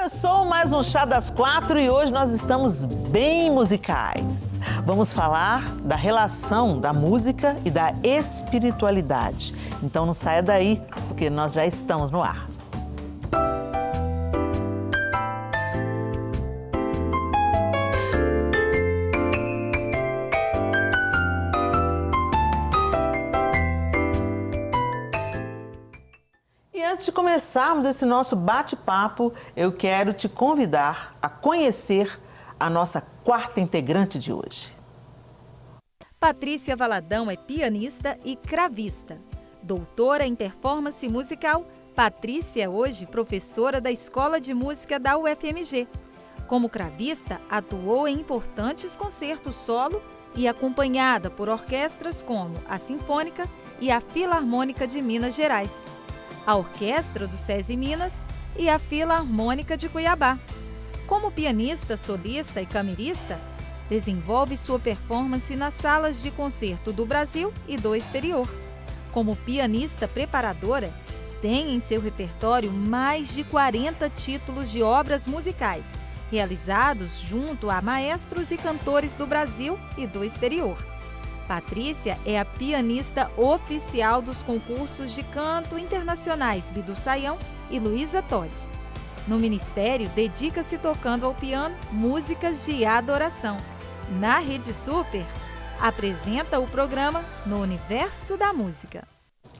Começou mais um Chá das Quatro e hoje nós estamos bem musicais. Vamos falar da relação da música e da espiritualidade. Então não saia daí, porque nós já estamos no ar. Antes de começarmos esse nosso bate-papo, eu quero te convidar a conhecer a nossa quarta integrante de hoje. Patrícia Valadão é pianista e cravista. Doutora em performance musical, Patrícia é hoje professora da Escola de Música da UFMG. Como cravista, atuou em importantes concertos solo e acompanhada por orquestras como a Sinfônica e a Filarmônica de Minas Gerais, a Orquestra do SESI Minas e a Filarmônica de Cuiabá. Como pianista, solista e camerista, desenvolve sua performance nas salas de concerto do Brasil e do exterior. Como pianista preparadora, tem em seu repertório mais de 40 títulos de obras musicais, realizados junto a maestros e cantores do Brasil e do exterior. Patrícia é a pianista oficial dos concursos de canto internacionais Bidu Sayão e Luísa Todi. No ministério, dedica-se tocando ao piano músicas de adoração. Na Rede Super, apresenta o programa No Universo da Música.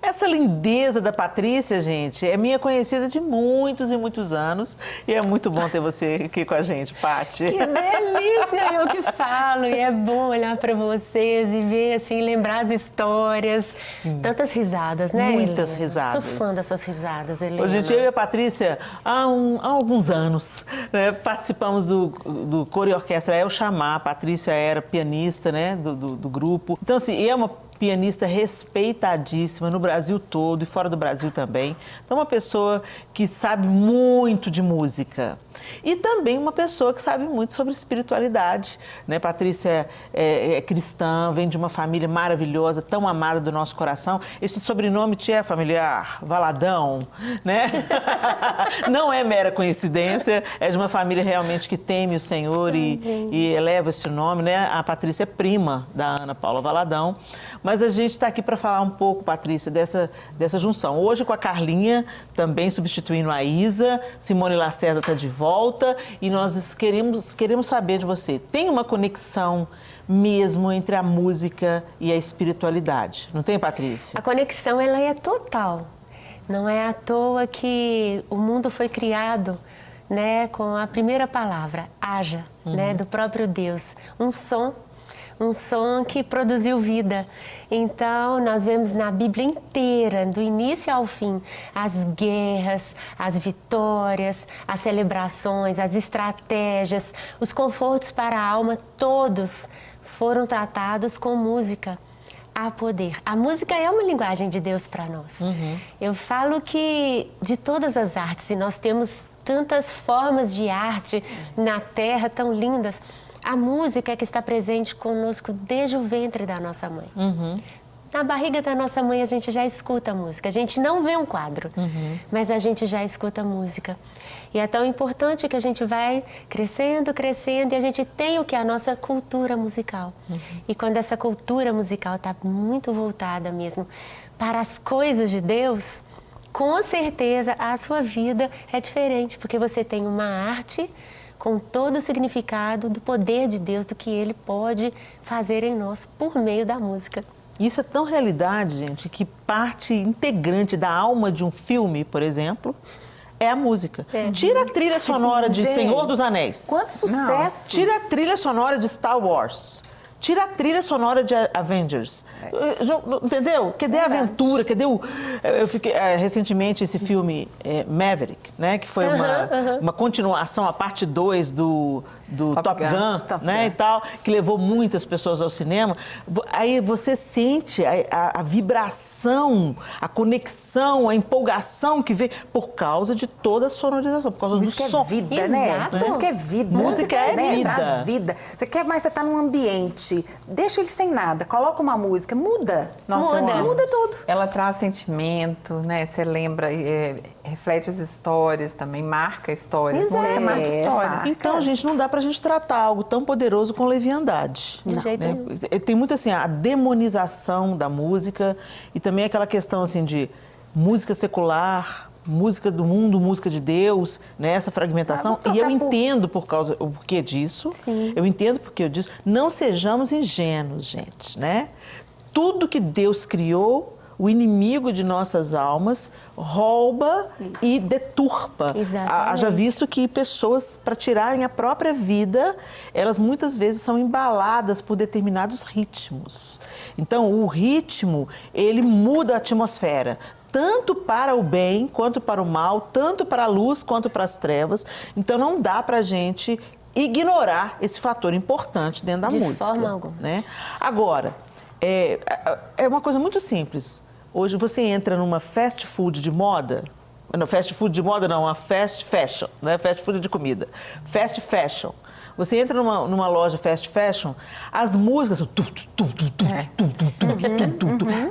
Essa lindeza da Patrícia, gente, é minha conhecida de muitos e muitos anos e é muito bom ter você aqui com a gente, Paty. Que delícia, eu que falo, e é bom olhar para vocês e ver, assim, lembrar as histórias. Sim. Tantas risadas, né, Muitas Helena? risadas. Sou fã das suas risadas, Helena. Ô, gente, eu e a Patrícia, há alguns anos, né, participamos do coro e orquestra El Chamar. A Patrícia era pianista, né, do grupo. Então, assim, é uma pianista respeitadíssima no Brasil todo e fora do Brasil também. Então, uma pessoa que sabe muito de música. E também uma pessoa que sabe muito sobre espiritualidade, né? Patrícia é cristã, vem de uma família maravilhosa, tão amada do nosso coração. Esse sobrenome te é familiar? Valadão, né? Não é mera coincidência, é de uma família realmente que teme o Senhor e eleva esse nome, né? A Patrícia é prima da Ana Paula Valadão. Mas a gente está aqui para falar um pouco, Patrícia, dessa junção. Hoje com a Carlinha, também substituindo a Isa, Simone Lacerda está de volta e nós queremos saber de você. Tem uma conexão mesmo entre a música e a espiritualidade, não tem, Patrícia? A conexão, ela é total. Não é à toa que o mundo foi criado, né, com a primeira palavra, haja, né, do próprio Deus. Um som que produziu vida. Então, nós vemos na Bíblia inteira, do início ao fim, as guerras, as vitórias, as celebrações, as estratégias, os confortos para a alma, todos foram tratados com música. Há poder. A música é uma linguagem de Deus para nós. Eu falo que de todas as artes, e nós temos tantas formas de arte na Terra tão lindas, a música é que está presente conosco desde o ventre da nossa mãe. Na barriga da nossa mãe a gente já escuta a música. A gente não vê um quadro, mas a gente já escuta a música. E é tão importante que a gente vai crescendo, crescendo e a gente tem o que é a nossa cultura musical. E quando essa cultura musical está muito voltada mesmo para as coisas de Deus, com certeza a sua vida é diferente, porque você tem uma arte com todo o significado do poder de Deus, do que Ele pode fazer em nós por meio da música. Isso é tão realidade, gente, que parte integrante da alma de um filme, por exemplo, é a música. Tira a trilha sonora de Senhor dos Anéis. Quantos sucessos! Tira a trilha sonora de Star Wars. Tira a trilha sonora de Avengers. Entendeu? Cadê a aventura? Cadê o... Eu fiquei recentemente esse filme Maverick, né? Que foi uma continuação, a parte 2 do Top Gun, né? E tal, que levou muitas pessoas ao cinema. Aí você sente a vibração, a conexão, a empolgação que vem por causa de toda a sonorização, por causa do som. Música é vida, né? Música é vida. Música é vida. Traz vida. Você quer mais, você tá num ambiente gente, deixa ele sem nada, coloca uma música, muda. Nossa, muda tudo. Ela traz sentimento, né? Você lembra, reflete as histórias também, marca histórias. Música marca histórias. Então, gente, não dá pra gente tratar algo tão poderoso com leviandade. De jeito né? nenhum. Tem muito assim, a demonização da música e também aquela questão assim de música secular, música do mundo, música de Deus, né? Essa fragmentação. E eu entendo o porquê disso. Sim. Eu entendo o porquê disso. Não sejamos ingênuos, gente, né? Tudo que Deus criou, o inimigo de nossas almas rouba e deturpa. Exatamente. Haja visto que pessoas, para tirarem a própria vida, elas muitas vezes são embaladas por determinados ritmos. Então, o ritmo, ele muda a atmosfera, tanto para o bem quanto para o mal, tanto para a luz quanto para as trevas. Então, não dá para a gente ignorar esse fator importante dentro da música. De forma alguma. Né? Agora, é uma coisa muito simples. Hoje você entra numa fast food de moda, não, fast food de moda não, uma fast fashion, né? Fast food de comida, fast fashion. Você entra numa loja fast fashion, as músicas são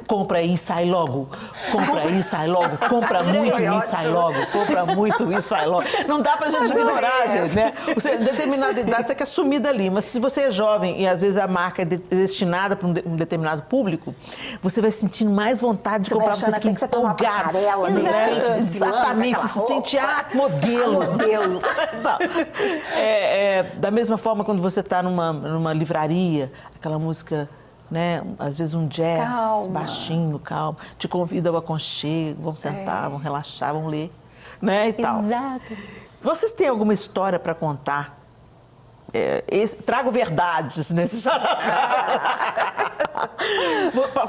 compra aí, sai logo, compra aí, sai logo, compra muito e sai logo, compra muito e sai logo. Não dá pra gente ignorar, gente, né? Você, determinada idade, você quer sumir dali, mas se você é jovem e às vezes a marca é destinada para um determinado público, você vai sentindo mais vontade de comprar, você fica empolgado. Exatamente, você se sente modelo. Da mesma forma, quando você está numa livraria, aquela música, né, às vezes um jazz baixinho, calmo, te convida ao aconchego, vamos sentar, vamos relaxar, vamos ler, né, e tal. Exato. Vocês têm alguma história para contar? Trago verdades nesse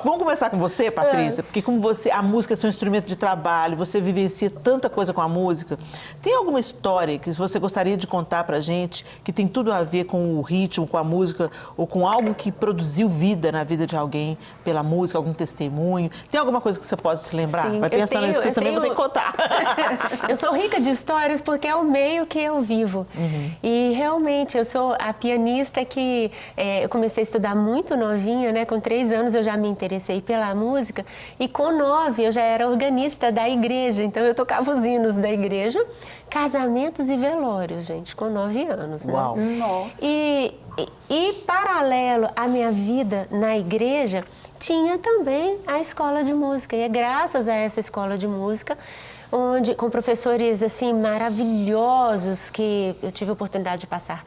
Vamos começar com você, Patrícia, porque como a música é seu instrumento de trabalho, você vivencia tanta coisa com a música. Tem alguma história que você gostaria de contar pra gente, que tem tudo a ver com o ritmo, com a música, ou com algo que produziu vida na vida de alguém pela música, algum testemunho? Tem alguma coisa que você pode se lembrar? Sim, vai pensando nisso, você também vai ter que contar. Eu sou rica de histórias porque é o meio que eu vivo. E realmente, eu sou a pianista que eu comecei a estudar muito novinha, né? Com 3 anos eu já me interessei pela música e com 9 eu já era organista da igreja. Então eu tocava os hinos da igreja, casamentos e velórios, gente, com 9 anos, né? Uau. Nossa. E paralelo à minha vida na igreja, tinha também a escola de música. E é graças a essa escola de música com professores assim maravilhosos que eu tive a oportunidade de passar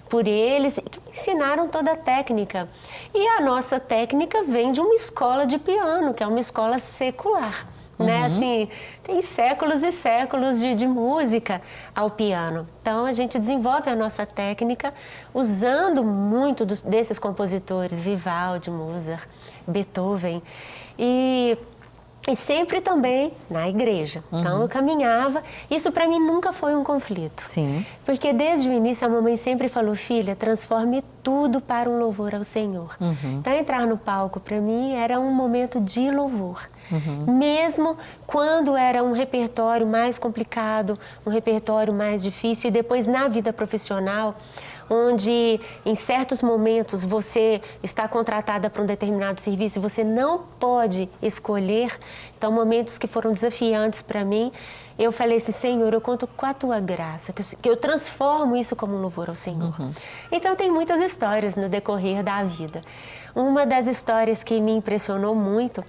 por eles, que me ensinaram toda a técnica. E a nossa técnica vem de uma escola de piano, que é uma escola secular. Né? Assim, tem séculos e séculos de música ao piano. Então, a gente desenvolve a nossa técnica usando muito desses compositores, Vivaldi, Mozart, Beethoven. E sempre também na igreja. Então, eu caminhava. Isso, para mim, nunca foi um conflito. Sim. Porque, desde o início, a mamãe sempre falou, filha, transforme tudo para um louvor ao Senhor. Então, entrar no palco, para mim, era um momento de louvor. Mesmo quando era um repertório mais complicado, um repertório mais difícil. E depois, na vida profissional, onde em certos momentos você está contratada para um determinado serviço e você não pode escolher, então momentos que foram desafiantes para mim, eu falei assim, Senhor, eu conto com a Tua graça, que eu transformo isso como um louvor ao Senhor. Então tem muitas histórias no decorrer da vida. Uma das histórias que me impressionou muito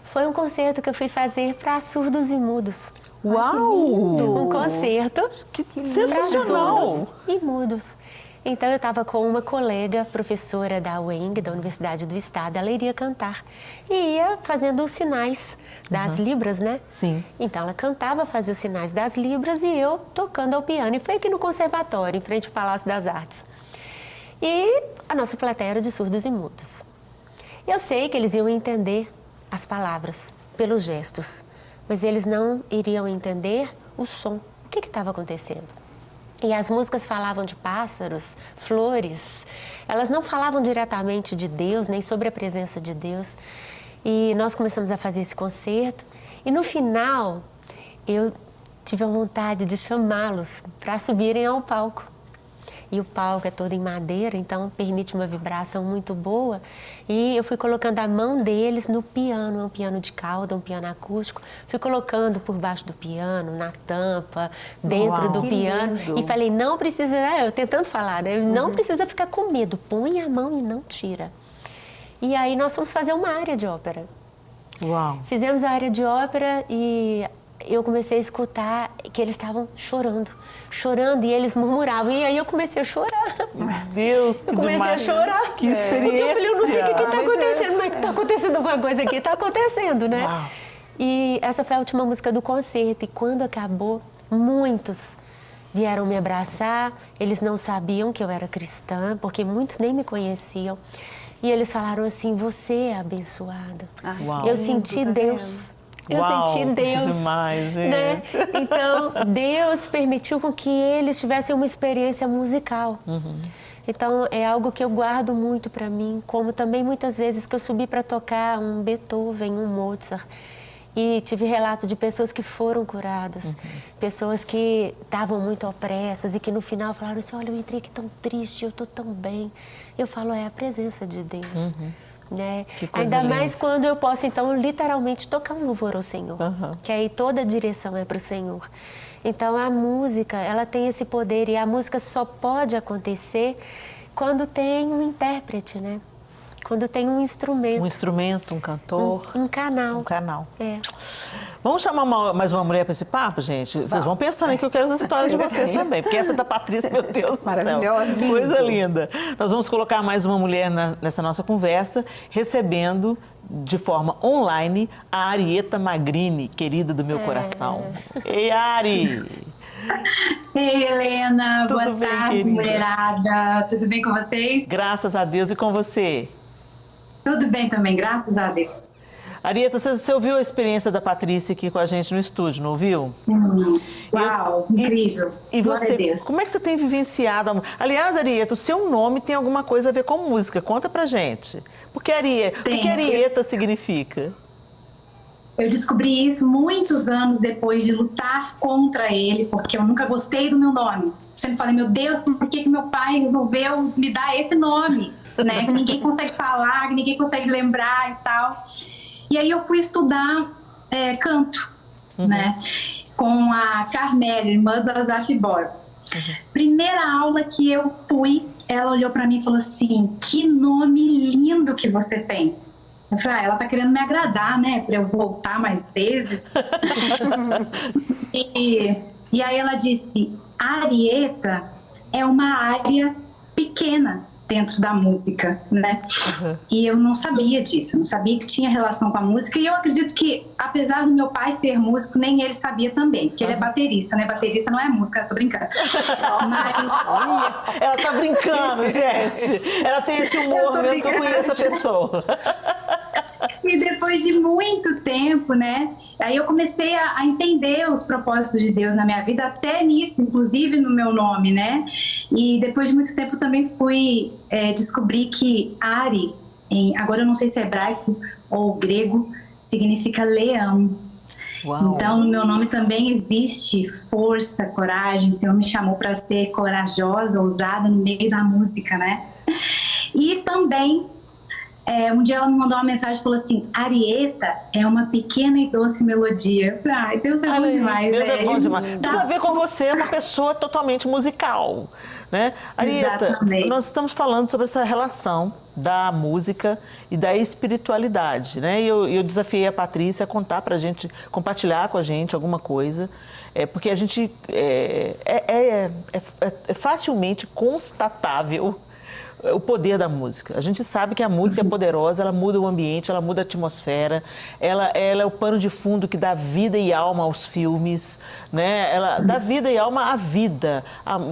foi um concerto que eu fui fazer para surdos e mudos. Uau! Um concerto para sensacional! surdos e mudos. Então, eu estava com uma colega, professora da UENG, da Universidade do Estado, ela iria cantar. E ia fazendo os sinais das libras, né? Sim. Então, ela cantava, fazia os sinais das libras e eu tocando ao piano. E foi aqui no conservatório, em frente ao Palácio das Artes. E a nossa plateia era de surdos e mudos. Eu sei que eles iam entender as palavras pelos gestos, mas eles não iriam entender o som. O que estava acontecendo? E as músicas falavam de pássaros, flores. Elas não falavam diretamente de Deus, nem sobre a presença de Deus. E nós começamos a fazer esse concerto. E no final, eu tive a vontade de chamá-los para subirem ao palco. e o palco é todo em madeira, então permite uma vibração muito boa. E eu fui colocando a mão deles no piano, um piano de cauda, um piano acústico, fui colocando por baixo do piano, na tampa, dentro do piano. lindo. E falei, não precisa, eu tentando falar, né? Não precisa ficar com medo, põe a mão e não tira. E aí nós fomos fazer uma área de ópera. Uau! Fizemos a área de ópera e eu comecei a escutar que eles estavam chorando, e eles murmuravam. E aí eu comecei a chorar. Deus, que Eu comecei demais. a chorar. Que experiência! Porque eu falei, eu não sei o que está Mas acontecendo, mas está acontecendo alguma coisa aqui, está acontecendo, né? Uau. E essa foi a última música do concerto. E quando acabou, muitos vieram me abraçar. Eles não sabiam que eu era cristã, porque muitos nem me conheciam. E eles falaram assim, você é abençoada. Uau. Eu senti Deus. Eu Uau, senti Deus. demais, gente. Né? Então, Deus permitiu com que eles tivessem uma experiência musical. Então, é algo que eu guardo muito para mim, como também muitas vezes que eu subi para tocar um Beethoven, um Mozart, e tive relato de pessoas que foram curadas, pessoas que estavam muito opressas e que no final falaram assim, olha, eu entrei aqui tão triste, eu estou tão bem. Eu falo, é a presença de Deus. Né? Que coisa Ainda linda. mais quando eu posso, então, literalmente tocar um louvor ao Senhor, que aí toda a direção é para o Senhor. Então, a música, ela tem esse poder e a música só pode acontecer quando tem um intérprete, né? Quando tem um instrumento. Um instrumento, um cantor. Um canal. Um canal. É. Vamos chamar mais uma mulher para esse papo, gente? Vocês vão pensando aí que eu quero as histórias de vocês também. Porque essa da Patrícia, meu Deus do céu. Maravilhosa. Coisa linda. Nós vamos colocar mais uma mulher nessa nossa conversa, recebendo de forma online a Arieta Magrini, querida do meu coração. Ei, Ari! Ei, Helena, Tudo boa bem, tarde, querida? mulherada. Tudo bem com vocês? Graças a Deus e com você. Tudo bem também, graças a Deus. Arieta, você ouviu a experiência da Patrícia aqui com a gente no estúdio, não ouviu? Uau, incrível. E Glória você, a Deus. como é que você tem vivenciado? Aliás, Arieta, o seu nome tem alguma coisa a ver com música. Conta pra gente. O que Arieta significa? Eu descobri isso muitos anos depois de lutar contra ele, porque eu nunca gostei do meu nome. Sempre falei, meu Deus, por que meu pai resolveu me dar esse nome? Né? Que ninguém consegue falar, que ninguém consegue lembrar e tal. E aí eu fui estudar canto, né? Com a Carmélia, irmã do Asaf Borba. Primeira aula que eu fui, ela olhou pra mim e falou assim, que nome lindo que você tem. Eu falei, ela tá querendo me agradar, né? Pra eu voltar mais vezes. E aí ela disse, Arieta é uma área pequena dentro da música, né? E eu não sabia disso, eu não sabia que tinha relação com a música. E eu acredito que, apesar do meu pai ser músico, nem ele sabia também, porque ele é baterista, né? Baterista não é música, eu tô brincando. Mas... Ela tá brincando, gente. Ela tem esse humor mesmo que eu conheço a pessoa. E depois de muito tempo, né? Aí eu comecei a entender os propósitos de Deus na minha vida, até nisso, inclusive no meu nome, né? E depois de muito tempo também fui descobrir que Ari, agora eu não sei se é hebraico ou grego, significa leão. Uau. Então, no meu nome também existe força, coragem. O Senhor me chamou para ser corajosa, ousada no meio da música, né? E também... um dia ela me mandou uma mensagem e falou assim, Arieta é uma pequena e doce melodia. Eu falei, ai, Deus é bom demais. Deus é bom demais. Tá. Tudo a ver com você, é uma pessoa totalmente musical, né? Arieta, Exatamente. nós estamos falando sobre essa relação da música e da espiritualidade, né? E eu desafiei a Patrícia a contar pra gente, compartilhar com a gente alguma coisa, porque a gente é facilmente constatável o poder da música. A gente sabe que a música é poderosa, ela muda o ambiente, ela muda a atmosfera, ela é o pano de fundo que dá vida e alma aos filmes, né? Ela dá vida e alma à vida.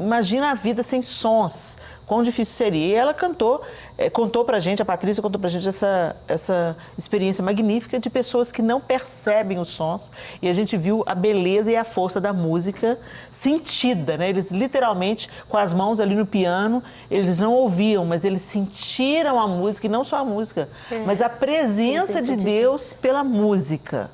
Imagina a vida sem sons, quão difícil seria. E ela contou pra gente, a Patrícia contou pra gente essa experiência magnífica de pessoas que não percebem os sons, e a gente viu a beleza e a força da música sentida, né? Eles literalmente, com as mãos ali no piano, eles não ouviam, mas eles sentiram a música, e não só a música, mas a presença de Deus pela música.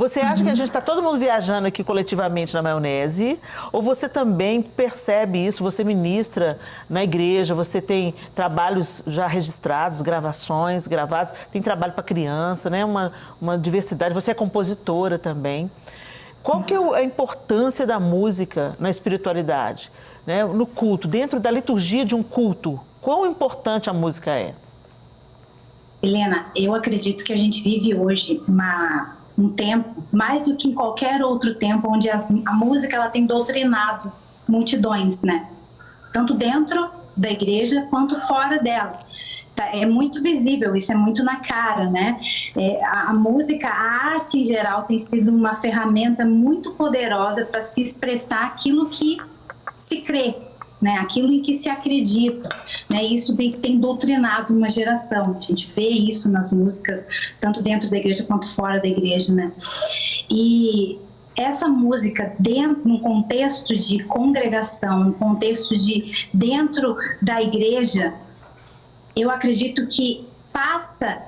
Você acha que a gente está todo mundo viajando aqui coletivamente na maionese? Ou você também percebe isso? Você ministra na igreja, você tem trabalhos já registrados, gravações gravadas, tem trabalho para criança, né? Uma diversidade. Você é compositora também. Qual que é a importância da música na espiritualidade, né? No culto, dentro da liturgia de um culto? Quão importante a música é? Helena, eu acredito que a gente vive hoje um tempo, mais do que em qualquer outro tempo, onde a música ela tem doutrinado multidões, né? Tanto dentro da igreja quanto fora dela. É muito visível, isso é muito na cara, né? A música, a arte em geral tem sido uma ferramenta muito poderosa para se expressar aquilo que se crê, né? Aquilo em que se acredita, né? Isso tem doutrinado uma geração. A gente vê isso nas músicas, tanto dentro da igreja quanto fora da igreja, né? E essa música, num contexto de congregação, num contexto de dentro da igreja, eu acredito que passa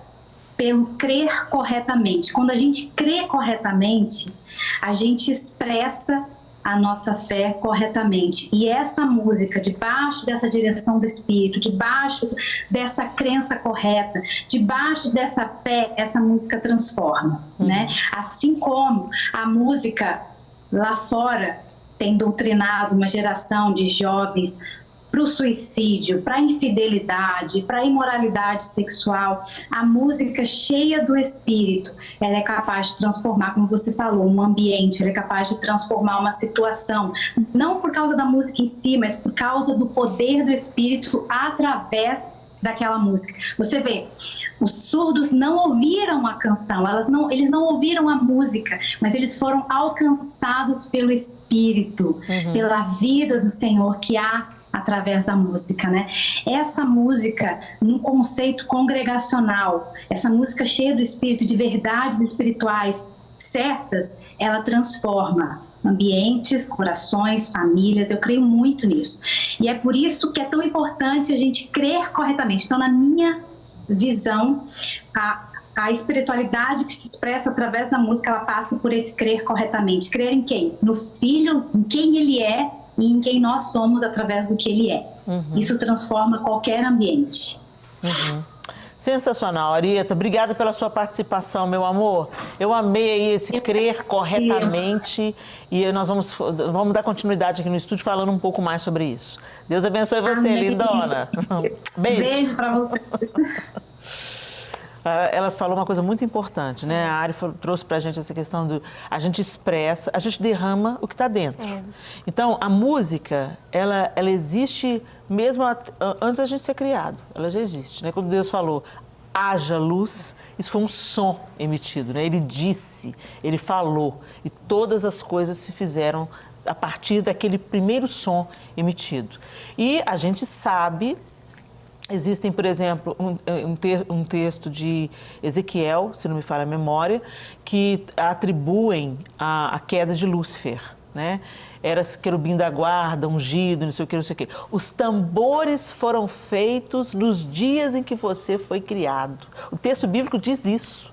pelo crer corretamente. Quando a gente crê corretamente, a gente expressa a nossa fé corretamente. E essa música, debaixo dessa direção do Espírito, debaixo dessa crença correta, debaixo dessa fé, essa música transforma, né? Assim como a música lá fora tem doutrinado uma geração de jovens para o suicídio, para a infidelidade, para a imoralidade sexual, a música cheia do Espírito, ela é capaz de transformar, como você falou, um ambiente, ela é capaz de transformar uma situação, não por causa da música em si, mas por causa do poder do Espírito através daquela música. Você vê, os surdos não ouviram a canção, eles não ouviram a música, mas eles foram alcançados pelo Espírito, pela vida do Senhor que há através da música, né? Essa música, num conceito congregacional, essa música cheia do Espírito, de verdades espirituais certas, ela transforma ambientes, corações, famílias. Eu creio muito nisso. E é por isso que é tão importante a gente crer corretamente. Então, na minha visão, a espiritualidade que se expressa através da música, ela passa por esse crer corretamente. Crer em quem? No Filho, em quem Ele é, e em quem nós somos através do que Ele é. Isso transforma qualquer ambiente. Sensacional, Arieta. Obrigada pela sua participação, meu amor. Eu amei aí esse crer corretamente e nós vamos dar continuidade aqui no estúdio falando um pouco mais sobre isso. Deus abençoe você, amém, lindona. Beijo. Beijo para vocês. Ela falou uma coisa muito importante, né? A Ari trouxe pra gente essa questão do... A gente expressa, a gente derrama o que está dentro. Então, a música, ela existe mesmo antes da gente ser criado. Ela já existe, né? Quando Deus falou, haja luz, isso foi um som emitido, né? Ele disse, Ele falou. E todas as coisas se fizeram a partir daquele primeiro som emitido. E a gente sabe... Existem, por exemplo, um texto de Ezequiel, se não me falha a memória, que atribuem a queda de Lúcifer, né? Era querubim da guarda, ungido, não sei o que, não sei o que. Os tambores foram feitos nos dias em que você foi criado. O texto bíblico diz isso.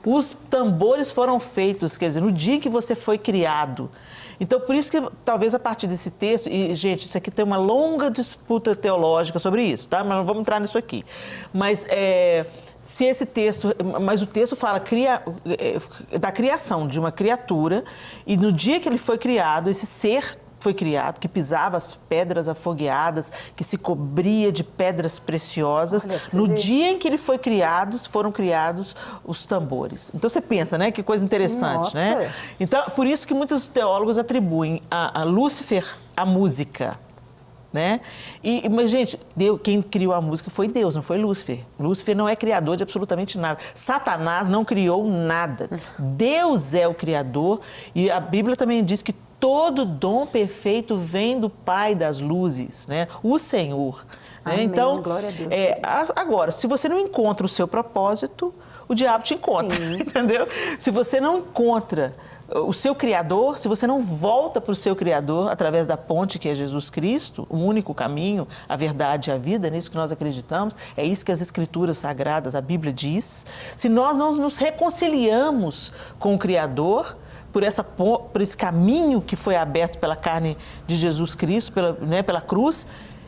Os tambores foram feitos, quer dizer, no dia em que você foi criado. Então, por isso que talvez a partir desse texto, e gente, isso aqui tem uma longa disputa teológica sobre isso, tá? Mas não vamos entrar nisso aqui. Mas se esse texto, mas o texto fala da criação de uma criatura, e no dia que ele foi criado, esse ser foi criado, que pisava as pedras afogueadas, que se cobria de pedras preciosas. No dia em que ele foi criado, foram criados os tambores. Então você pensa, né? Que coisa interessante, né? Então, por isso que muitos teólogos atribuem a Lúcifer a música, né? Mas, gente, quem criou a música foi Deus, não foi Lúcifer. Lúcifer não é criador de absolutamente nada. Satanás não criou nada. Deus é o criador, e a Bíblia também diz que todo dom perfeito vem do Pai das luzes, né? O Senhor. Né? Então, glória a Deus. Agora, se você não encontra o seu propósito, o diabo te encontra, entendeu? Se você não encontra o seu Criador, se você não volta para o seu Criador através da ponte que é Jesus Cristo, o único caminho, a verdade e a vida, é nisso que nós acreditamos, é isso que as Escrituras Sagradas, a Bíblia diz. Se nós não nos reconciliamos com o Criador, por esse caminho que foi aberto pela carne de Jesus Cristo, pela cruz,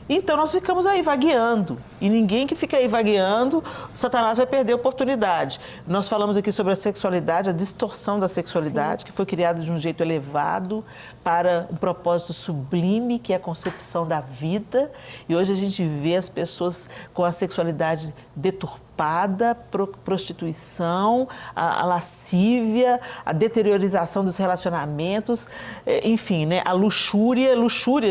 então nós ficamos aí vagueando. E ninguém que fica aí vagueando, Satanás vai perder a oportunidade. Nós falamos aqui sobre a sexualidade, a distorção da sexualidade, que foi criada de um jeito elevado para um propósito sublime, que é a concepção da vida. E hoje a gente vê as pessoas com a sexualidade deturpada, prostituição, a lascívia, a deteriorização dos relacionamentos, enfim, né? A luxúria,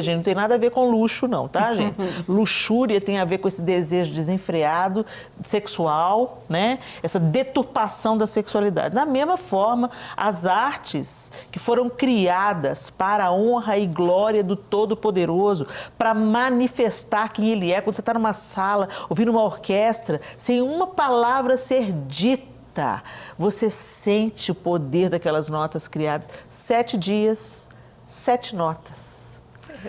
gente, não tem nada a ver com luxo não, tá, gente? Luxúria tem a ver com esse desejo desenfreado, sexual, né? Essa deturpação da sexualidade. Da mesma forma, as artes que foram criadas para a honra e glória do Todo-Poderoso, para manifestar quem Ele é. Quando você está numa sala, ouvindo uma orquestra, sem uma palavra ser dita, você sente o poder daquelas notas criadas. 7 dias, 7 notas.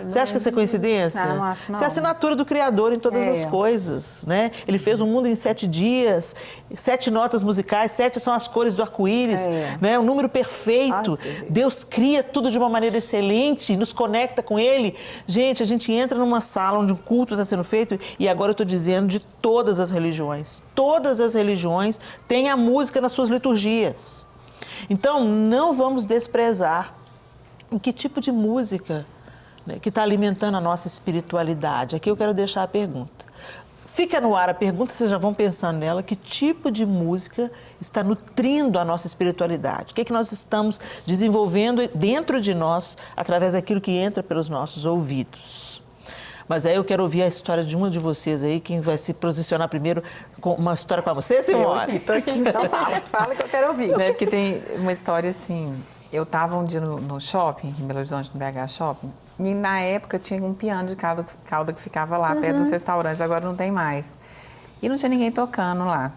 Você acha que isso é coincidência? Não acho, não. Isso é a assinatura do Criador em todas as coisas, né? Ele fez o mundo em 7 dias, 7 notas musicais, 7 são as cores do arco-íris, né? Um número perfeito. Deus cria tudo de uma maneira excelente, nos conecta com Ele. Gente, a gente entra numa sala onde um culto está sendo feito, e agora eu estou dizendo de todas as religiões. Todas as religiões têm a música nas suas liturgias. Então, não vamos desprezar em que tipo de música que está alimentando a nossa espiritualidade. Aqui eu quero deixar a pergunta. Fica no ar a pergunta, vocês já vão pensando nela, que tipo de música está nutrindo a nossa espiritualidade? O que é que nós estamos desenvolvendo dentro de nós, através daquilo que entra pelos nossos ouvidos? Mas aí eu quero ouvir a história de uma de vocês aí, quem vai se posicionar primeiro com uma história com você, Simone? Estou aqui. Então fala que eu quero ouvir. Porque tem uma história assim, eu estava um dia no shopping, em Belo Horizonte, no BH Shopping, e na época tinha um piano de cauda que ficava lá, perto dos restaurantes, agora não tem mais. E não tinha ninguém tocando lá.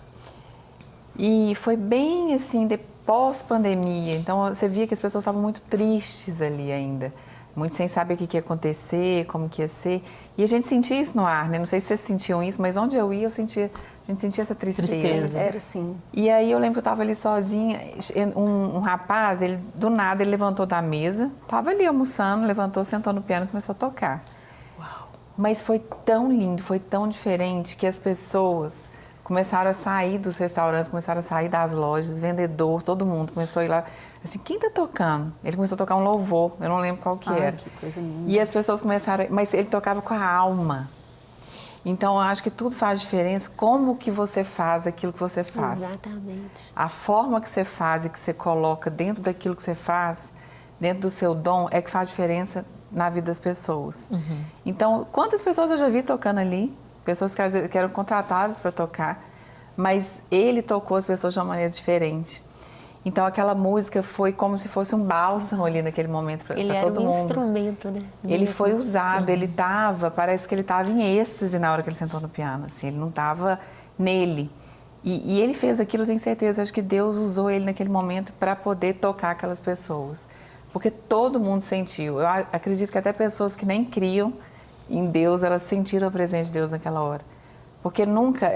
E foi bem assim, pós-pandemia, então você via que as pessoas estavam muito tristes ali ainda. Muito sem saber o que ia acontecer, como que ia ser. E a gente sentia isso no ar, né? Não sei se vocês sentiam isso, mas onde eu ia, a gente sentia essa tristeza. Era assim. E aí eu lembro que eu estava ali sozinha, um rapaz, do nada, ele levantou da mesa, estava ali almoçando, levantou, sentou no piano e começou a tocar. Uau! Mas foi tão lindo, foi tão diferente que as pessoas começaram a sair dos restaurantes, começaram a sair das lojas, vendedor, todo mundo começou a ir lá. Assim, quem tá tocando? Ele começou a tocar um louvor, eu não lembro qual que era. Que coisa linda. E as pessoas começaram, mas ele tocava com a alma. Então, eu acho que tudo faz diferença, como que você faz aquilo que você faz. Exatamente. A forma que você faz e que você coloca dentro daquilo que você faz, dentro do seu dom, é que faz diferença na vida das pessoas. Então, quantas pessoas eu já vi tocando ali? Pessoas que eram contratadas para tocar, mas ele tocou as pessoas de uma maneira diferente. Então, aquela música foi como se fosse um bálsamo ali naquele momento para todo mundo. Ele era um instrumento, né? Ele foi usado, parece que ele estava em êxtase na hora que ele sentou no piano, assim, ele não estava nele. E ele fez aquilo, eu tenho certeza, acho que Deus usou ele naquele momento para poder tocar aquelas pessoas. Porque todo mundo sentiu. Eu acredito que até pessoas que nem criam em Deus, elas sentiram a presença de Deus naquela hora. Porque nunca,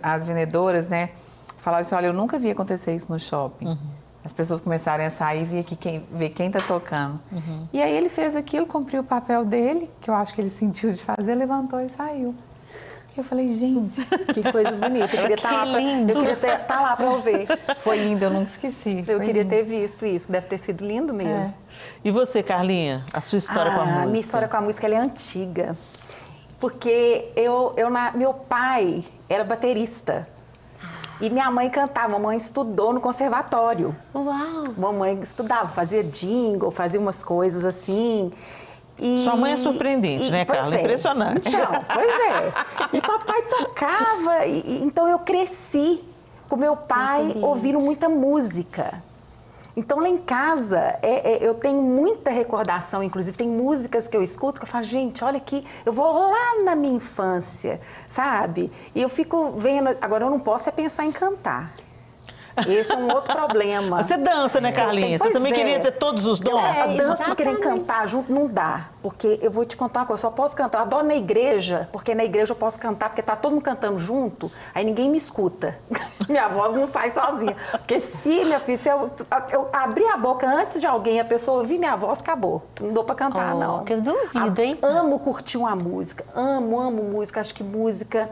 as vendedoras, né, falaram assim, olha, eu nunca vi acontecer isso no shopping. As pessoas começarem a sair e ver quem está tocando. E aí ele fez aquilo, cumpriu o papel dele, que eu acho que ele sentiu de fazer, levantou e saiu. Eu falei, gente, Que coisa bonita. Eu queria estar lá para ouvir. foi lindo, eu nunca esqueci. Eu queria ter visto isso, deve ter sido lindo mesmo. E você, Carlinha, a sua história com a música? A minha história com a música ela é antiga. Porque meu pai era baterista. E minha mãe cantava, mamãe estudou no conservatório. Uau! Mamãe estudava, fazia jingle, fazia umas coisas assim. E, sua mãe é surpreendente, né, Carla? Impressionante. Então, pois é. E papai tocava, então eu cresci com meu pai ouvindo muita música. Então, lá em casa, eu tenho muita recordação, inclusive, tem músicas que eu escuto que eu falo, gente, olha aqui, eu vou lá na minha infância, sabe? E eu fico vendo, agora eu não posso pensar em cantar. Esse é um outro problema. Você dança, né, Carlinha? Você Pois também é. queria ter todos os dons? A dança exatamente. pra querer cantar junto não dá. Porque eu vou te contar uma coisa, eu só posso cantar. Eu adoro na igreja, porque na igreja eu posso cantar, porque tá todo mundo cantando junto, aí ninguém me escuta. Minha voz não sai sozinha. Porque se, minha filha, se eu abrir a boca antes de alguém, a pessoa ouvir minha voz, acabou. Não dou pra cantar, não. Que eu duvido, hein? Amo curtir uma música. Amo música. Acho que música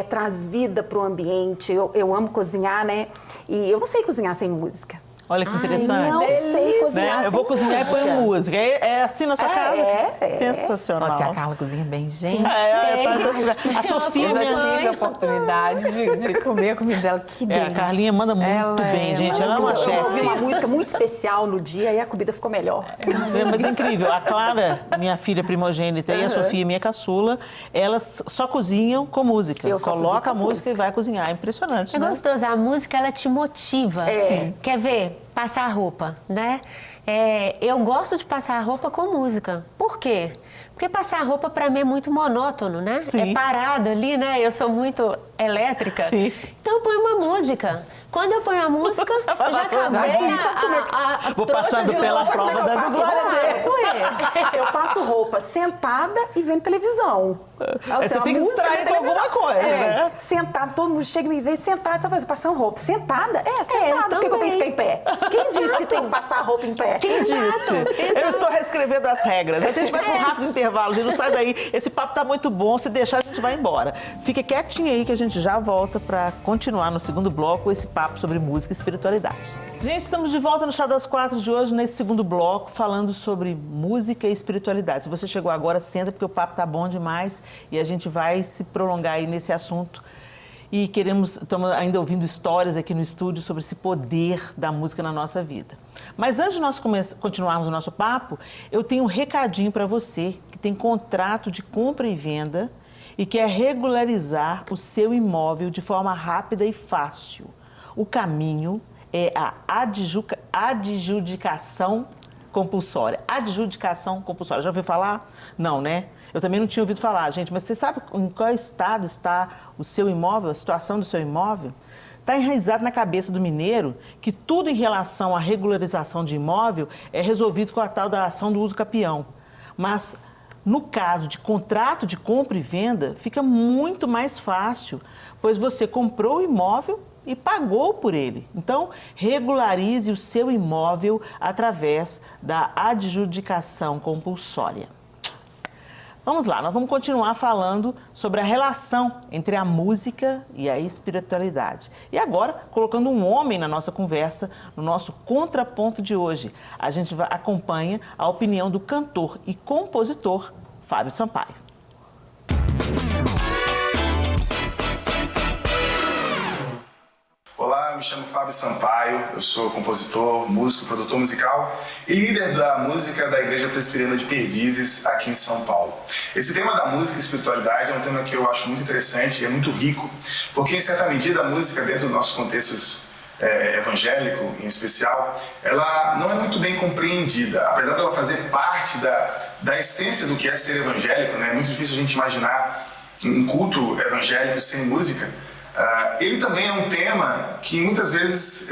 traz vida pro ambiente. Eu amo cozinhar, né? E eu não sei cozinhar sem música. Olha que interessante. Não sei cozinhar Né? Eu vou sem cozinhar e música. ponho música. É assim na sua casa? É. Sensacional. Nossa, a Carla cozinha bem, gente. A Sofia, Eu já minha... tive a oportunidade de comer a comida dela. Que delícia. A Carlinha manda muito bem, gente. Ela é uma Eu ouvi chefe. uma música muito especial no dia e a comida ficou melhor. Mas é incrível. A Clara, minha filha primogênita, e a Sofia, minha caçula, elas só cozinham com música. Eu só Coloca a cozinho com música e vai cozinhar. É impressionante, É né? gostoso, a música ela te motiva. É. Quer ver? Passar roupa, né? Eu gosto de passar roupa com música. Por quê? Porque passar roupa para mim é muito monótono, né? Sim. É parado ali, né? Eu sou muito elétrica. Sim. Então eu ponho uma música. Quando eu ponho a música, eu já acabei a Vou trouxa passando de pela roupa. prova eu da passo glória roupa? Ué. Eu passo roupa sentada e vendo televisão. Você a tem que música distrair na com alguma televisão. coisa, né? Sentada, todo mundo chega e me vê sentada, você vai passando roupa. Sentada? Sentada. Por que eu tenho que ficar em pé? Quem disse que tem que passar roupa em pé? Quem disse? Eu estou reescrevendo as regras. A gente vai para um rápido intervalo, a gente não sai daí. Esse papo tá muito bom, se deixar a gente vai embora. Fica quietinho aí que a gente já volta para continuar no segundo bloco esse papo sobre música e espiritualidade. Gente, estamos de volta no Chá das Quatro de hoje, nesse segundo bloco, falando sobre música e espiritualidade. Se você chegou agora, senta, porque o papo tá bom demais e a gente vai se prolongar aí nesse assunto. E estamos ainda ouvindo histórias aqui no estúdio sobre esse poder da música na nossa vida. Mas antes de nós continuarmos o nosso papo, eu tenho um recadinho para você que tem contrato de compra e venda e quer regularizar o seu imóvel de forma rápida e fácil. O caminho é a adjudicação compulsória. Adjudicação compulsória. Já ouviu falar? Não, né? Eu também não tinha ouvido falar, gente. Mas você sabe em qual estado está o seu imóvel, a situação do seu imóvel? Está enraizado na cabeça do mineiro que tudo em relação à regularização de imóvel é resolvido com a tal da ação do uso capião. Mas no caso de contrato de compra e venda, fica muito mais fácil, pois você comprou o imóvel e pagou por ele. Então, regularize o seu imóvel através da adjudicação compulsória. Vamos lá, nós vamos continuar falando sobre a relação entre a música e a espiritualidade. E agora, colocando um homem na nossa conversa, no nosso contraponto de hoje, a gente acompanha a opinião do cantor e compositor Fábio Sampaio. Olá, eu me chamo Fábio Sampaio, eu sou compositor, músico, produtor musical e líder da música da Igreja Presbiteriana de Perdizes, aqui em São Paulo. Esse tema da música e espiritualidade é um tema que eu acho muito interessante e é muito rico, porque em certa medida a música, dentro dos nossos contextos evangélico em especial, ela não é muito bem compreendida, apesar dela fazer parte da essência do que é ser evangélico, né? É muito difícil a gente imaginar um culto evangélico sem música. Ele também é um tema que muitas vezes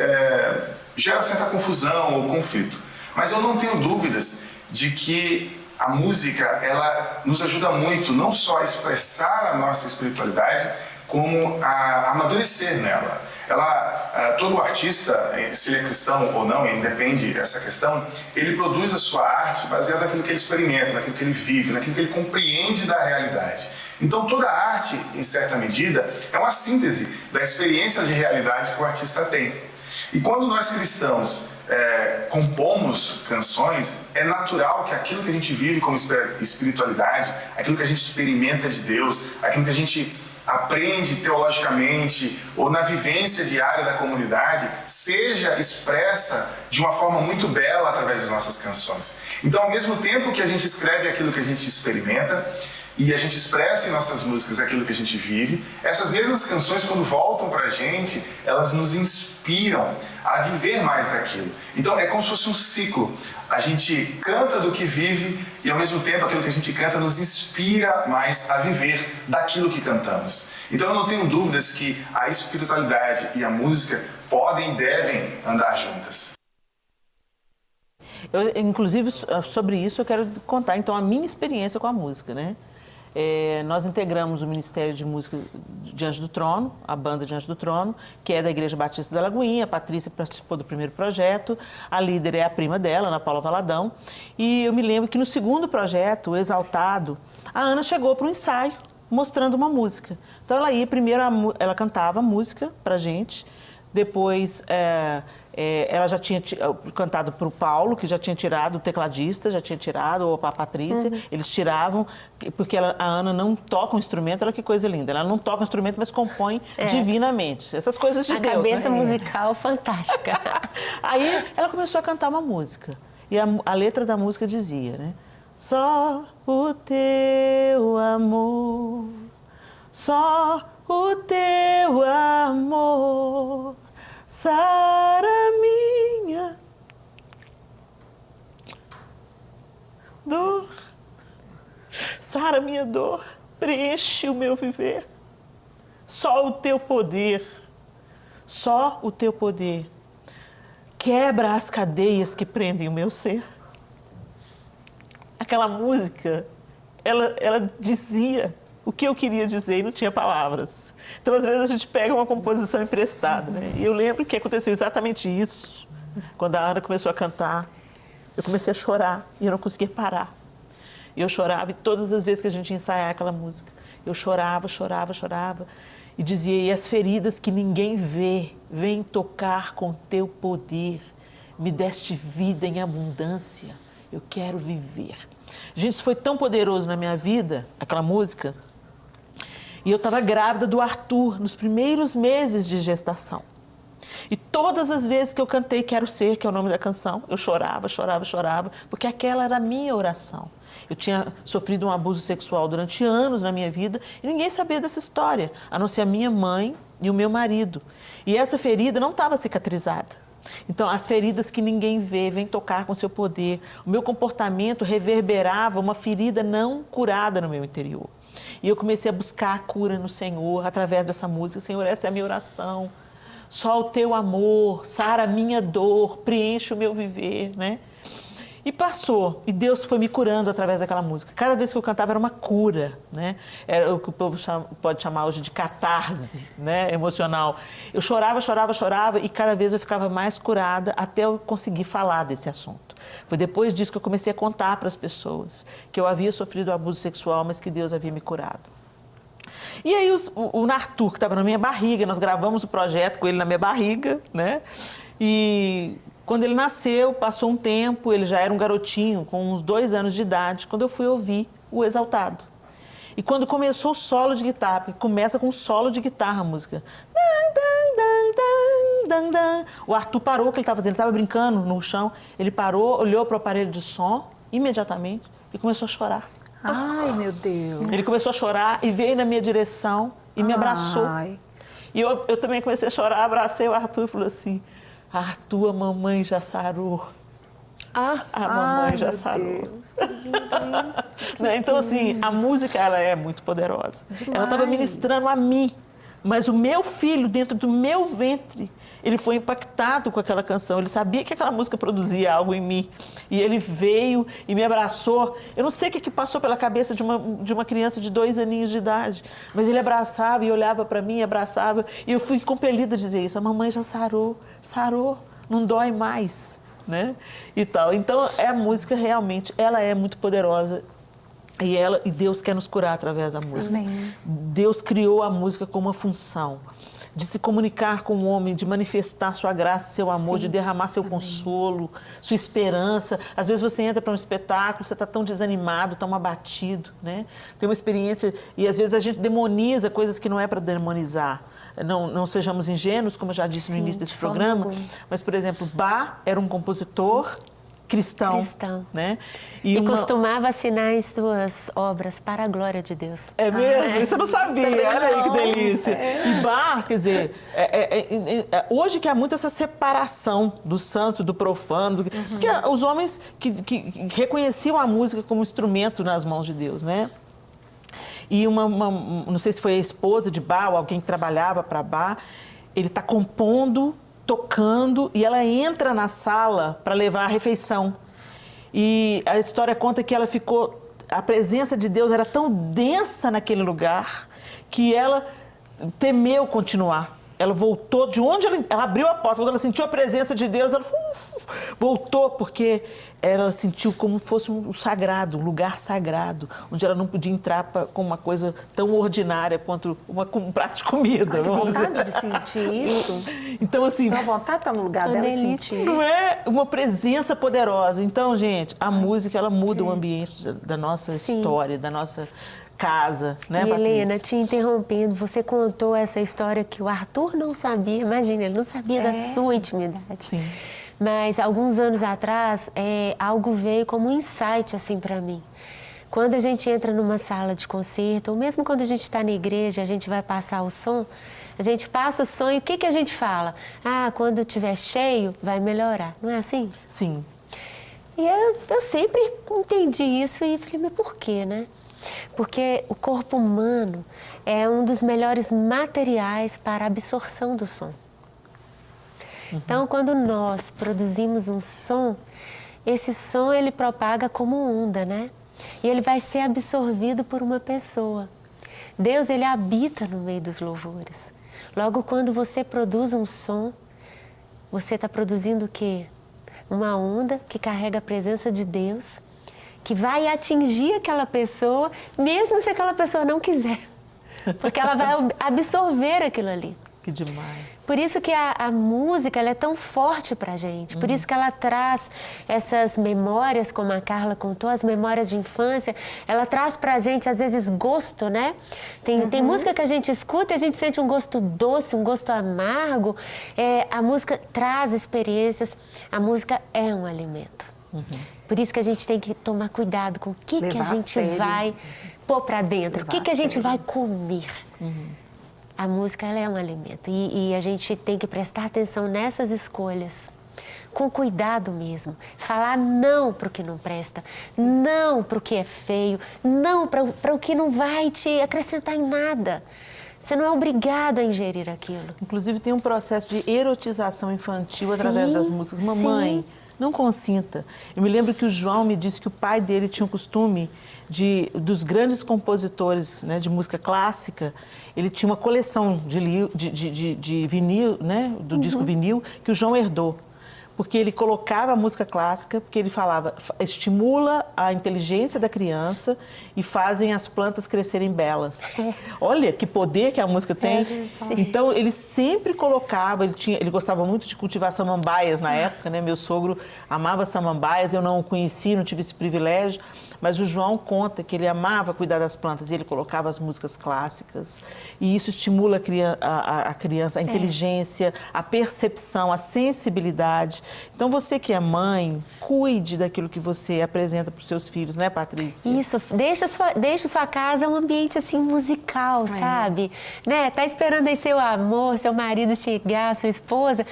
gera certa confusão ou conflito. Mas eu não tenho dúvidas de que a música ela nos ajuda muito, não só a expressar a nossa espiritualidade, como a amadurecer nela. Todo artista, se ele é cristão ou não, independe dessa questão, ele produz a sua arte baseada naquilo que ele experimenta, naquilo que ele vive, naquilo que ele compreende da realidade. Então, toda arte, em certa medida, é uma síntese da experiência de realidade que o artista tem. E quando nós cristãos compomos canções, é natural que aquilo que a gente vive como espiritualidade, aquilo que a gente experimenta de Deus, aquilo que a gente aprende teologicamente ou na vivência diária da comunidade, seja expressa de uma forma muito bela através das nossas canções. Então, ao mesmo tempo que a gente escreve aquilo que a gente experimenta, e a gente expressa em nossas músicas aquilo que a gente vive, essas mesmas canções, quando voltam pra gente, elas nos inspiram a viver mais daquilo. Então é como se fosse um ciclo. A gente canta do que vive e, ao mesmo tempo, aquilo que a gente canta nos inspira mais a viver daquilo que cantamos. Então eu não tenho dúvidas que a espiritualidade e a música podem e devem andar juntas. Inclusive, sobre isso eu quero contar, então, a minha experiência com a música, né? Nós integramos o Ministério de Música Diante do Trono, a banda Diante do Trono, que é da Igreja Batista da Lagoinha. A Patrícia participou do primeiro projeto, a líder é a prima dela, Ana Paula Valadão. E eu me lembro que no segundo projeto, o Exaltado, a Ana chegou para um ensaio, mostrando uma música. Então ela ia, primeiro ela cantava a música pra gente, depois ela já tinha cantado para o Paulo, que já tinha tirado, o tecladista já tinha tirado, ou para a Patrícia, eles tiravam, porque a Ana não toca um instrumento, olha que coisa linda, ela não toca um instrumento, mas compõe divinamente, essas coisas de Deus. A cabeça né? musical fantástica. Aí ela começou a cantar uma música, e a letra da música dizia, né? Só o teu amor, só o teu amor sara minha dor, sara minha dor, preenche o meu viver. Só o teu poder, só o teu poder quebra as cadeias que prendem o meu ser. Aquela música, ela dizia o que eu queria dizer e não tinha palavras. Então, às vezes, a gente pega uma composição emprestada, né? E eu lembro que aconteceu exatamente isso. Quando a Ana começou a cantar, eu comecei a chorar e eu não conseguia parar. E eu chorava, e todas as vezes que a gente ia ensaiar aquela música, eu chorava, chorava, chorava. E dizia, e as feridas que ninguém vê, vêm tocar com teu poder. Me deste vida em abundância, eu quero viver. Gente, isso foi tão poderoso na minha vida, aquela música. E eu estava grávida do Arthur, nos primeiros meses de gestação. E todas as vezes que eu cantei Quero Ser, que é o nome da canção, eu chorava, chorava, chorava, porque aquela era a minha oração. Eu tinha sofrido um abuso sexual durante anos na minha vida e ninguém sabia dessa história, a não ser a minha mãe e o meu marido. E essa ferida não estava cicatrizada. Então, as feridas que ninguém vê, vêm tocar com seu poder. O meu comportamento reverberava uma ferida não curada no meu interior. E eu comecei a buscar a cura no Senhor, através dessa música. Senhor, essa é a minha oração. Só o teu amor sara a minha dor, preenche o meu viver, né? E passou, e Deus foi me curando através daquela música. Cada vez que eu cantava era uma cura, né? Era o que o povo pode chamar hoje de catarse, né? Emocional. Eu chorava, chorava, chorava e cada vez eu ficava mais curada até eu conseguir falar desse assunto. Foi depois disso que eu comecei a contar para as pessoas que eu havia sofrido abuso sexual, mas que Deus havia me curado. E aí o Arthur, que estava na minha barriga, nós gravamos o projeto com ele na minha barriga, né? E quando ele nasceu, passou um tempo, ele já era um garotinho, com uns 2 anos de idade, quando eu fui ouvir o Exaltado. E quando começou o solo de guitarra, porque começa com um solo de guitarra a música. O Arthur parou o que ele estava fazendo, ele estava brincando no chão, ele parou, olhou para o aparelho de som, imediatamente, e começou a chorar. Ai, meu Deus. Ele começou a chorar e veio na minha direção e me abraçou. Ai. E eu também comecei a chorar, abracei o Arthur e falei assim, Arthur, a mamãe já sarou. A mamãe já sarou. Deus, que lindo isso. Né? Então, assim, a música, ela é muito poderosa. Ela estava ministrando a mim, mas o meu filho, dentro do meu ventre, ele foi impactado com aquela canção. Ele sabia que aquela música produzia algo em mim. E ele veio e me abraçou. Eu não sei o que passou pela cabeça de uma criança de 2 aninhos de idade, mas ele abraçava e olhava para mim, abraçava. E eu fui compelida a dizer isso. A mamãe já sarou, não dói mais, né? E tal. Então, a música realmente, ela é muito poderosa. E Deus quer nos curar através da música. Amém. Deus criou a música com uma função de se comunicar com o homem, de manifestar sua graça, seu amor, de derramar seu consolo, sua esperança. Às vezes você entra para um espetáculo, você está tão desanimado, tão abatido, né? Tem uma experiência, e às vezes a gente demoniza coisas que não é para demonizar. Não sejamos ingênuos, como eu já disse no início desse programa, mas, por exemplo, Bach era um compositor cristão. Né? E costumava assinar as suas obras para a glória de Deus. É mesmo? Isso eu não sabia. Olha aí que delícia. E Bach, quer dizer, hoje que há muito essa separação do santo, do profano, porque os homens que reconheciam a música como instrumento nas mãos de Deus, né? E não sei se foi a esposa de Bach ou alguém que trabalhava para Bach, ele está compondo, tocando, e ela entra na sala para levar a refeição. E a história conta que ela ficou... A presença de Deus era tão densa naquele lugar que ela temeu continuar. Ela voltou de onde ela abriu a porta, quando ela sentiu a presença de Deus, ela voltou, porque ela sentiu como fosse um sagrado, um lugar sagrado, onde ela não podia entrar com uma coisa tão ordinária quanto um prato de comida. Que vontade de sentir isso. Então, assim... Então, a vontade de estar no lugar dela e sentir isso. Não é uma presença poderosa. Então, gente, a música, ela muda o ambiente da nossa história, da nossa... casa, né, e Patrícia? Helena, te interrompendo, você contou essa história que o Arthur não sabia, imagina, ele não sabia da sua intimidade. Sim. Mas, alguns anos atrás, algo veio como um insight, assim, para mim. Quando a gente entra numa sala de concerto, ou mesmo quando a gente está na igreja, a gente vai passar o som, a gente passa o som e o que a gente fala? Ah, quando estiver cheio, vai melhorar. Não é assim? Sim. E eu sempre entendi isso e falei, mas por quê, né? Porque o corpo humano é um dos melhores materiais para a absorção do som. Então, quando nós produzimos um som, esse som ele propaga como onda, né? E ele vai ser absorvido por uma pessoa. Deus, ele habita no meio dos louvores. Logo, quando você produz um som, você está produzindo o quê? Uma onda que carrega a presença de Deus, que vai atingir aquela pessoa, mesmo se aquela pessoa não quiser. Porque ela vai absorver aquilo ali. Que demais. Por isso que a música ela é tão forte pra gente. Por isso que ela traz essas memórias, como a Carla contou, as memórias de infância. Ela traz pra gente, às vezes, gosto, né? Tem música que a gente escuta e a gente sente um gosto doce, um gosto amargo. A música traz experiências. A música é um alimento. Por isso que a gente tem que tomar cuidado com o que a gente vai pôr pra dentro. O que a gente vai comer. A música ela é um alimento e a gente tem que prestar atenção nessas escolhas, com cuidado mesmo. Falar não para o que não presta, não para o que é feio, não para o que não vai te acrescentar em nada. Você não é obrigado a ingerir aquilo. Inclusive tem um processo de erotização infantil através das músicas. Mamãe, não consinta. Eu me lembro que o João me disse que o pai dele tinha o costume dos grandes compositores, né, de música clássica, ele tinha uma coleção de vinil, né, do disco vinil, que o João herdou. Porque ele colocava a música clássica, porque ele falava, estimula a inteligência da criança e fazem as plantas crescerem belas. Olha que poder que a música tem. Então, ele sempre colocava, ele gostava muito de cultivar samambaias na época, né? Meu sogro amava samambaias, eu não o conheci, não tive esse privilégio, mas o João conta que ele amava cuidar das plantas e ele colocava as músicas clássicas. E isso estimula a criança, a inteligência, a percepção, a sensibilidade. Então, você que é mãe, cuide daquilo que você apresenta para os seus filhos, né, Patrícia? Isso, deixa sua casa um ambiente, assim, musical, sabe? Né? Tá esperando aí seu amor, seu marido chegar, sua esposa,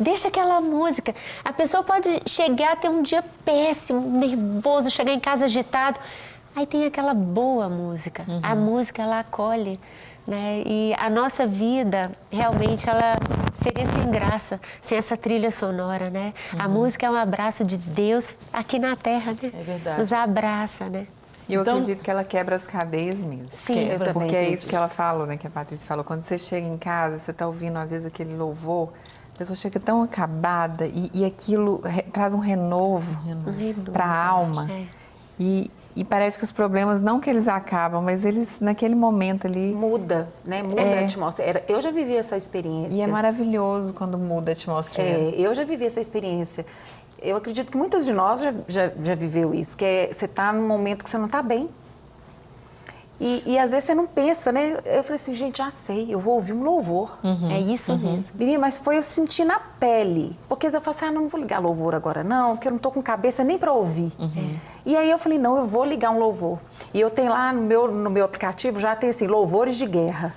deixa aquela música. A pessoa pode chegar a ter um dia péssimo, nervoso, chegar em casa agitado, aí tem aquela boa música. A música, ela acolhe. Né? E a nossa vida, realmente, ela seria sem graça, sem essa trilha sonora, né? A música é um abraço de Deus aqui na Terra, né? É verdade. Nos abraça, né? E eu acredito que ela quebra as cadeias mesmo. Sim, eu também Porque é acredito. isso que ela falou, né? Que a Patrícia falou. Quando você chega em casa, você está ouvindo, às vezes, aquele louvor, a pessoa chega tão acabada e aquilo traz um renovo para a alma. E parece que os problemas, não que eles acabam, mas eles, naquele momento ali... Muda, né? Muda a atmosfera. Eu já vivi essa experiência. E é maravilhoso quando muda a atmosfera. Eu já vivi essa experiência. Eu acredito que muitas de nós já viveu isso, que é você está num momento que você não está bem. E às vezes você não pensa, né? Eu falei assim, gente, já sei, eu vou ouvir um louvor. É isso mesmo. Menina, mas foi eu sentir na pele. Porque eu falei assim, não vou ligar louvor agora não, porque eu não tô com cabeça nem para ouvir. E aí eu falei, não, eu vou ligar um louvor. E eu tenho lá no meu aplicativo, já tem assim, louvores de guerra.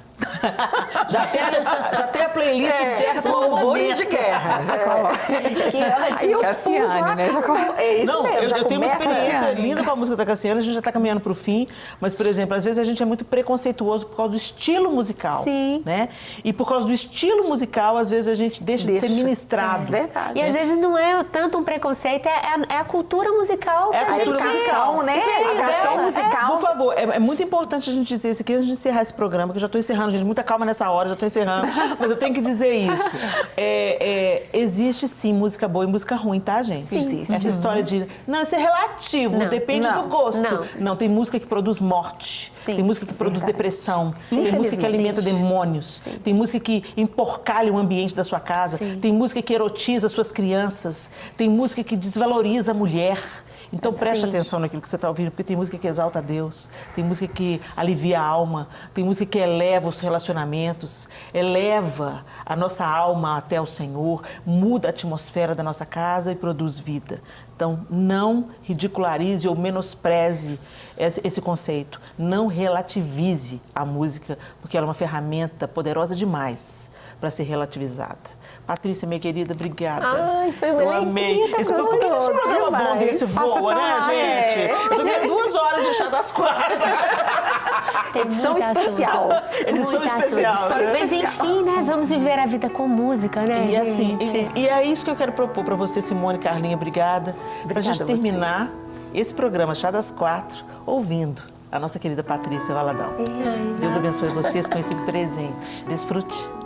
já tem a playlist certa. Louvores de guerra. Que ótimo. Cassiane, né? É isso Não, mesmo, eu tenho uma experiência Cassiane. linda com a música da Cassiane, a gente já está caminhando para o fim, mas, por exemplo, às vezes a gente é muito preconceituoso por causa do estilo musical. Sim. Né? E por causa do estilo musical, às vezes a gente deixa de ser ministrado. É verdade. E às vezes não é tanto um preconceito, é a cultura musical que É a a gente... cultura musical, né? Entendeu? A canção musical. Por favor, é muito importante a gente dizer isso aqui antes de encerrar esse programa, que eu já estou encerrando, gente. Muita calma nessa hora, já estou encerrando. Mas eu tenho que dizer isso. Existe sim música boa e música ruim, tá, gente? Sim. Existe. Essa história de. Não, isso é relativo, Não, depende do gosto. não. Tem música que produz morte. Sim. Tem música que produz depressão. Tem música que Infelizmente. alimenta demônios. Tem música que emporcalha o ambiente da sua casa. Tem música que erotiza suas crianças. Tem música que desvaloriza a mulher. Então preste atenção naquilo que você está ouvindo, porque tem música que exalta a Deus, tem música que alivia a alma, tem música que eleva os relacionamentos, eleva a nossa alma até o Senhor, muda a atmosfera da nossa casa e produz vida. Então não ridicularize ou menospreze esse conceito, não relativize a música, porque ela é uma ferramenta poderosa demais para ser relativizada. Patrícia, minha querida, obrigada. Ai, foi Eu uma amei. alegria, Esse programa bom desse voa, né, gente? Eu tô vendo 2 horas de chá das 4. Edição Muito especial. Edição Muito especial. assunto. Né? Mas enfim, né? Vamos viver a vida com música, né, E gente? assim, e é isso que eu quero propor para você, Simone, Carlinha, obrigada. Para a gente Obrigada a você. terminar esse programa Chá das 4 ouvindo a nossa querida Patrícia Valadão. Deus abençoe vocês com esse presente. Desfrute.